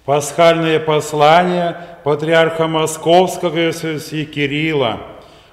Пасхальное послание патриарха Московского Иосифа Кирилла,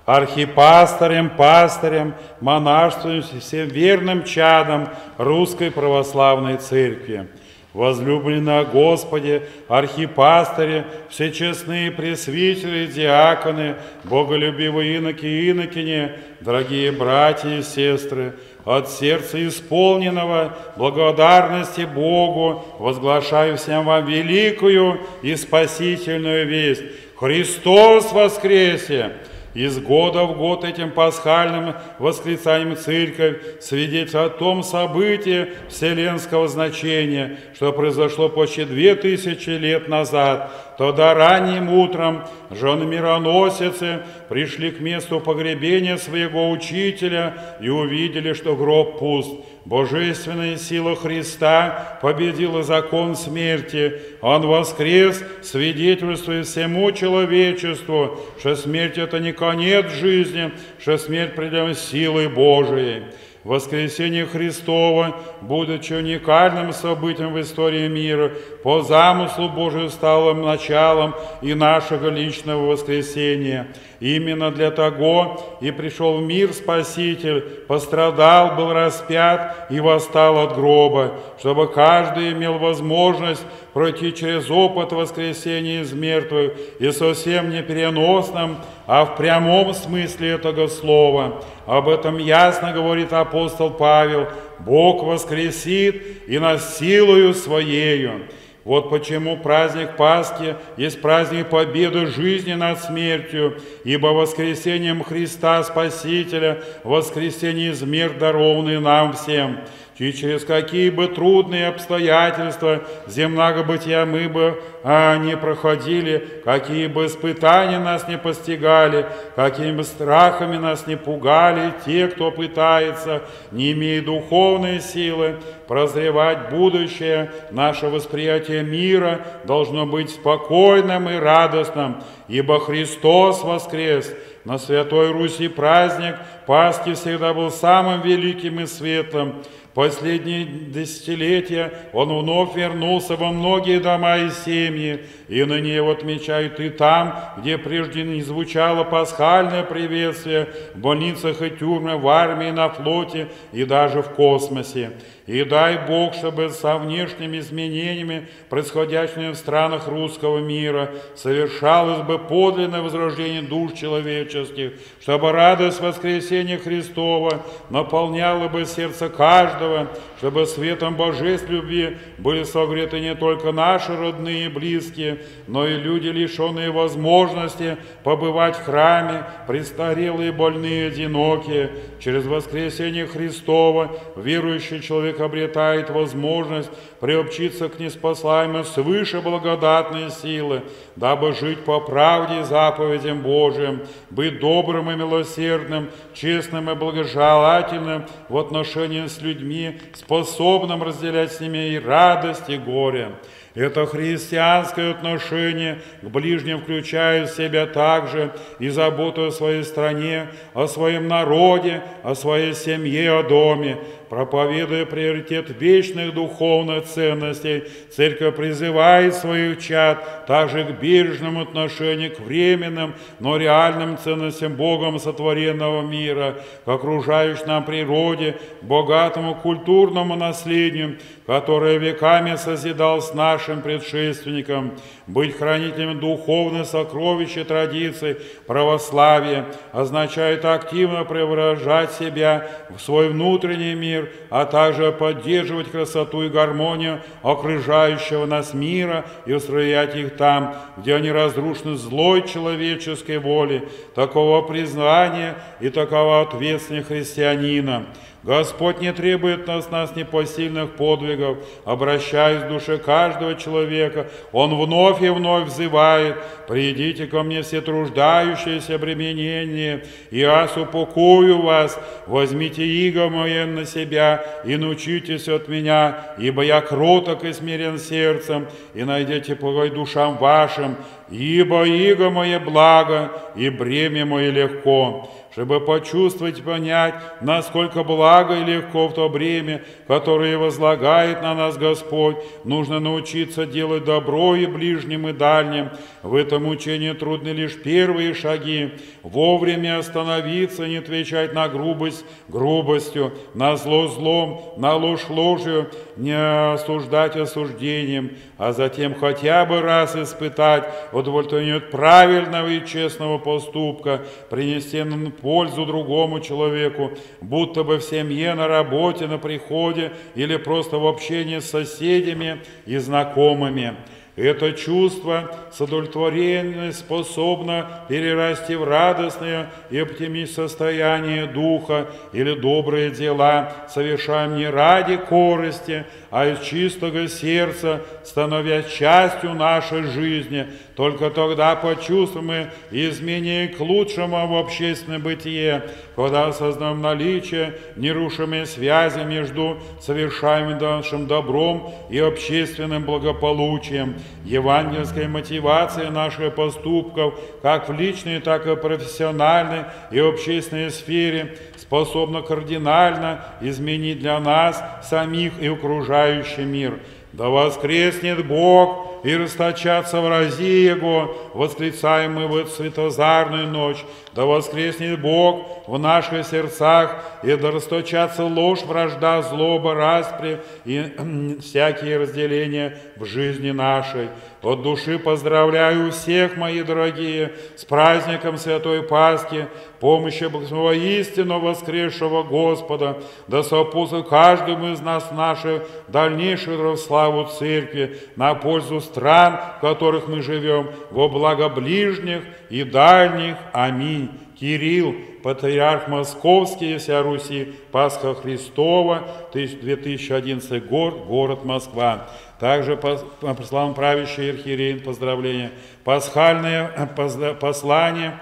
архипастырям, пастырям, монашествующим и всем верным чадам Русской Православной Церкви. Возлюбленные Господи, архипастыри, всечестные пресвитеры, диаконы, боголюбивые иноки и инокини, дорогие братья и сестры, от сердца исполненного благодарности Богу возглашаю всем вам великую и спасительную весть. Христос воскресе! Из года в год этим пасхальным восклицанием Церковь свидетельствует о том событии вселенского значения, что произошло почти 2000 лет назад. Тогда ранним утром жены-мироносицы пришли к месту погребения своего учителя и увидели, что гроб пуст. Божественная сила Христа победила закон смерти. Он воскрес, свидетельствуя всему человечеству, что смерть – это не конец жизни, что смерть придет силой Божией. Воскресение Христово, будучи уникальным событием в истории мира, по замыслу Божию стало началом и нашего личного воскресения. Именно для того и пришел в мир Спаситель, пострадал, был распят и восстал от гроба, чтобы каждый имел возможность пройти через опыт воскресения из мертвых и совсем не переносном, а в прямом смысле этого слова. Об этом ясно говорит апостол Павел: «Бог воскресит и нас силою Своею». Вот почему праздник Пасхи есть праздник победы жизни над смертью, ибо воскресением Христа Спасителя, воскресение из мертвых, дарованный нам всем. И через какие бы трудные обстоятельства земного бытия мы бы не проходили, какие бы испытания нас не постигали, какими бы страхами нас не пугали те, кто пытается, не имея духовной силы, прозревать будущее, наше восприятие мира должно быть спокойным и радостным, ибо Христос воскрес. На Святой Руси праздник Пасхи всегда был самым великим и светлым. Последние десятилетия он вновь вернулся во многие дома и семьи, и ныне его отмечают и там, где прежде не звучало пасхальное приветствие, в больницах и тюрьмах, в армии, на флоте и даже в космосе. И дай Бог, чтобы со внешними изменениями, происходящими в странах русского мира, совершалось бы подлинное возрождение душ человеческих, чтобы радость воскресения Христова наполняла бы сердце каждого, чтобы светом божественной любви были согреты не только наши родные и близкие, но и люди, лишенные возможности побывать в храме, престарелые, больные, одинокие. Через воскресение Христова верующий человек обретает возможность приобщиться к неспослаемой свыше благодатной силы, дабы жить по правде и заповедям Божиим, быть добрым и милосердным, честным и благожелательным в отношении с людьми, способным разделять с ними и радость, и горе. Это христианское отношение к ближним включает в себя также и заботу о своей стране, о своем народе, о своей семье, о доме. Проповедуя приоритет вечных духовных ценностей, Церковь призывает своих чад также к бережному отношению к временным, но реальным ценностям Богом сотворенного мира, к окружающей нам природе, богатому культурному наследию, которое веками созидал с нашим предшественником. Быть хранителем духовных сокровищ и традиций православия означает активно преображать себя в свой внутренний мир, а также поддерживать красоту и гармонию окружающего нас мира и устроять их там, где они разрушены злой человеческой воли. Такого признания и такого ответственности христианина. Господь не требует от нас непосильных подвигов, обращаясь к душе каждого человека. Он вновь и вновь взывает: «Придите ко мне все труждающиеся, обремененные, и я упокою вас. Возьмите иго мое на себя и научитесь от меня, ибо я кроток и смирен сердцем, и найдете покой душам вашим, ибо иго мое благо, и бремя мое легко». чтобы почувствовать и понять, насколько благо и легко в то бремя, которое возлагает на нас Господь. Нужно научиться делать добро и ближним, и дальним. В этом учении трудны лишь первые шаги. Вовремя остановиться и не отвечать на грубость грубостью, на зло злом, на ложь ложью, не осуждать осуждением, а затем хотя бы раз испытать удовлетворение от правильного и честного поступка, принести пользу другому человеку, будто бы в семье, на работе, на приходе или просто в общении с соседями и знакомыми. Это чувство с удовлетворением способно перерасти в радостное и оптимистичное состояние духа или добрые дела, совершаем не ради корысти, а из чистого сердца, становясь частью нашей жизни. Только тогда почувствуем мы изменение к лучшему в общественном бытие, когда осознаем наличие нерушимой связи между совершаемым нашим добром и общественным благополучием. Евангельская мотивация наших поступков, как в личной, так и в профессиональной и общественной сфере, способна кардинально изменить для нас самих и окружающий мир. Да воскреснет Бог и расточатся врази Его, восклицаем мы в эту светозарную ночь. Да воскреснет Бог в наших сердцах, и да расточатся ложь, вражда, злоба, распри и всякие разделения в жизни нашей. От души поздравляю всех, мои дорогие, с праздником Святой Пасхи, помощи воистину воскресшего Господа, да сопутствует каждому из нас нашу дальнейшую славу Церкви, на пользу стран, в которых мы живем, во благо ближних и дальних. Аминь. Кирилл, патриарх Московский и вся Руси, Пасха Христова, 2011 год, город Москва. Также православный правящий архиерей, поздравления. Пасхальное послание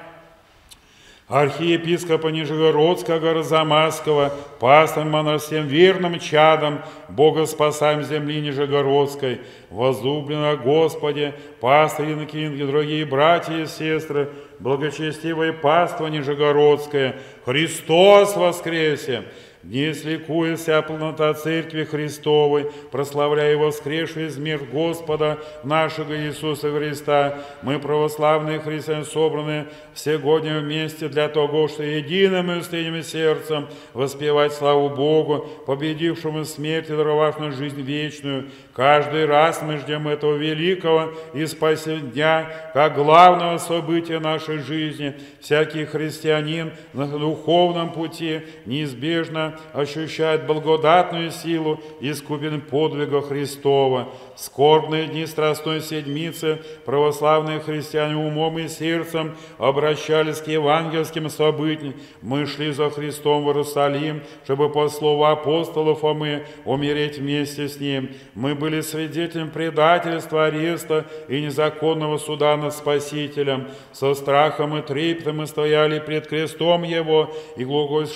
архиепископа Нижегородского, Арзамасского, пастырем всем верным чадом, Бога спасаем земли Нижегородской, возлюбленного Господи, пастыри, инокини, дорогие братья и сестры, благочестивое паство Нижегородское, Христос воскресе! Днесь ликуя вся полнота Церкви Христовой, прославляя воскресшую из мир Господа нашего Иисуса Христа, мы, православные христиане, собраны всегодня вместе для того, что единым и устремленным сердцем воспевать славу Богу, победившему смерть и даровавшему жизнь вечную. Каждый раз мы ждем этого великого и спасительного дня, как главного события нашей жизни. Всякий христианин на духовном пути неизбежно ощущает благодатную силу искупен подвига Христова. В скорбные дни Страстной Седмицы православные христиане умом и сердцем обращались к евангельским событиям. Мы шли за Христом в Иерусалим, чтобы по слову апостола Фомы умереть вместе с Ним. Мы были свидетелем предательства, ареста и незаконного суда над Спасителем. Со страхом и трепетом мы стояли пред крестом Его и глубокой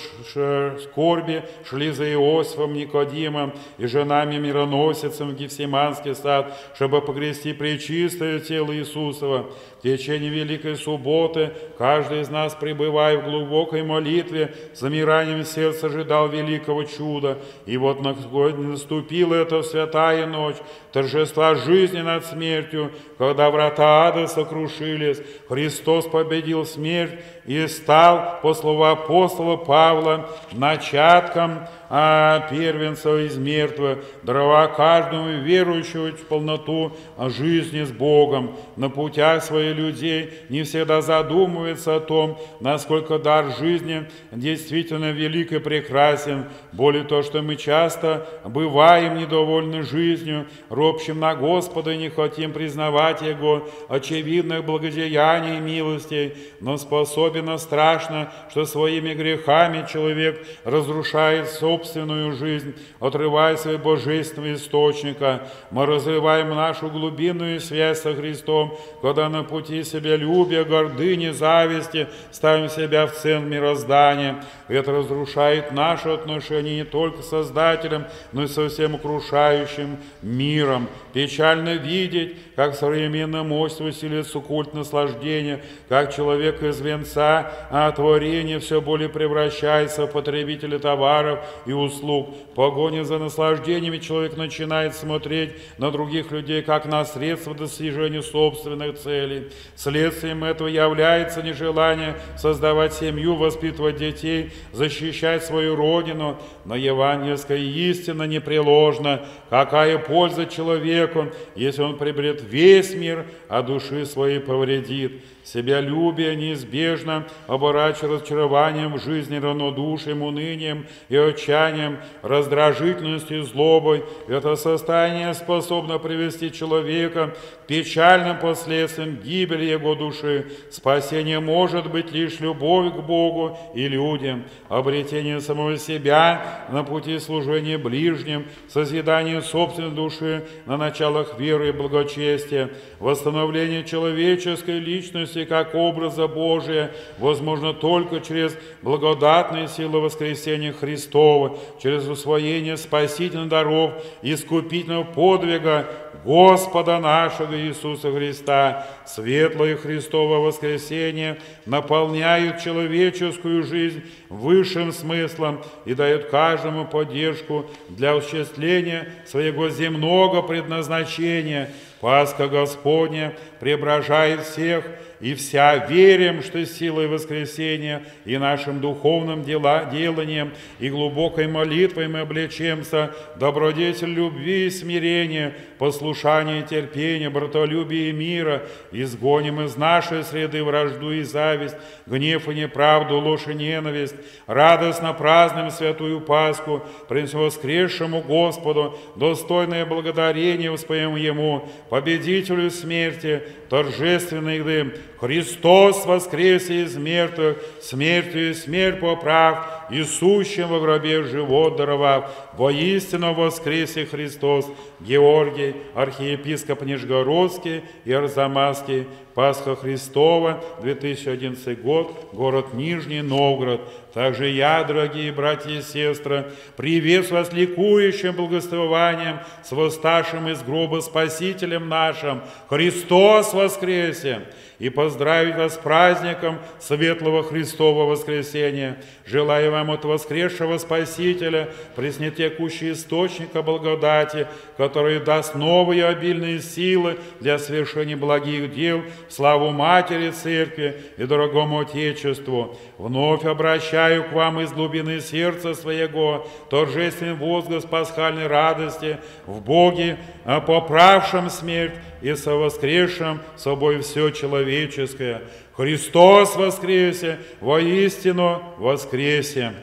скорби шли за Иосифом, Никодимом и женами мироносицем в Гефсиманский сад, чтобы погрести пречистое тело Иисусова. В течение Великой Субботы каждый из нас, пребывая в глубокой молитве, с замиранием сердца ожидал великого чуда. И вот наступила эта святая ночь, торжества жизни над смертью, когда врата ада сокрушились, Христос победил смерть и стал, по слову апостола Павла, начатком первенца из мертвых, дарова каждому верующему в полноту жизни с Богом. На путях своих людей не всегда задумывается о том, насколько дар жизни действительно велик и прекрасен. Более то, что мы часто бываем недовольны жизнью, ропщим на Господа и не хотим признавать Его очевидных благодеяний и милостей, но способен страшно, что своими грехами человек разрушает собственную жизнь, отрываясь от божественного источника. Мы разрываем нашу глубинную связь со Христом, когда на пути себялюбия, гордыни, зависти ставим себя в центр мироздания. Это разрушает наши отношения не только с Создателем, но и со всем окружающим миром. Печально видеть, как современная мощь усиливается культ наслаждения, как человек из венца творения все более превращается в потребителя товаров и услуг. В погоне за наслаждениями человек начинает смотреть на других людей, как на средства достижения собственных целей. Следствием этого является нежелание создавать семью, воспитывать детей, защищать свою родину. Но евангельская истина непреложна. Какая польза человеку, если он приобретет весь мир, а души своей повредит? Себялюбие неизбежно оборачивается разочарованием в жизни, равнодушием, унынием и отчаянием, раздражительностью и злобой. Это состояние способно привести человека к печальным последствиям гибели его души. Спасение может быть лишь любовь к Богу и людям, обретение самого себя на пути служения ближним, созидание собственной души на началах веры и благочестия, восстановление человеческой личности как образа Божия возможно только через благодатные силы воскресения Христова, через усвоение спасительных даров, искупительного подвига Господа нашего Иисуса Христа. Светлое Христово воскресение наполняет человеческую жизнь высшим смыслом и дает каждому поддержку для осуществления своего земного предназначения. Пасха Господня преображает всех и вся. Верим, что силой воскресения и нашим духовным деланием и глубокой молитвой мы облечемся в добродетель любви и смирения, послушания и терпения, братолюбия и мира, изгоним из нашей среды вражду и зависть, гнев и неправду, ложь и ненависть, радостно празднуем святую Пасху, принесем воскресшему Господу достойное благодарение, воспоем Ему, победителю смерти, торжественный дым. Христос воскресе из мертвых, смертью и смерть поправ, и сущим во гробе живот даровав. Воистину воскресе Христос. Георгий, архиепископ Нижегородский и Арзамасский. Пасха Христова, 2011 год, город Нижний Новгород. Также я, дорогие братья и сестры, приветствую вас ликующим благословением с восставшим из гроба Спасителем нашим. Христос воскресе! И поздравить вас с праздником светлого Христова воскресения. Желаю вам от воскресшего Спасителя преснетекущий источника благодати, который даст новые обильные силы для совершения благих дел в славу Матери Церкви и дорогому Отечеству. Вновь обращаю к вам из глубины сердца своего торжественный возглас пасхальной радости в Боге, поправшем смерть и совоскресшем собой все человеческое. Христос воскресе, воистину воскресе!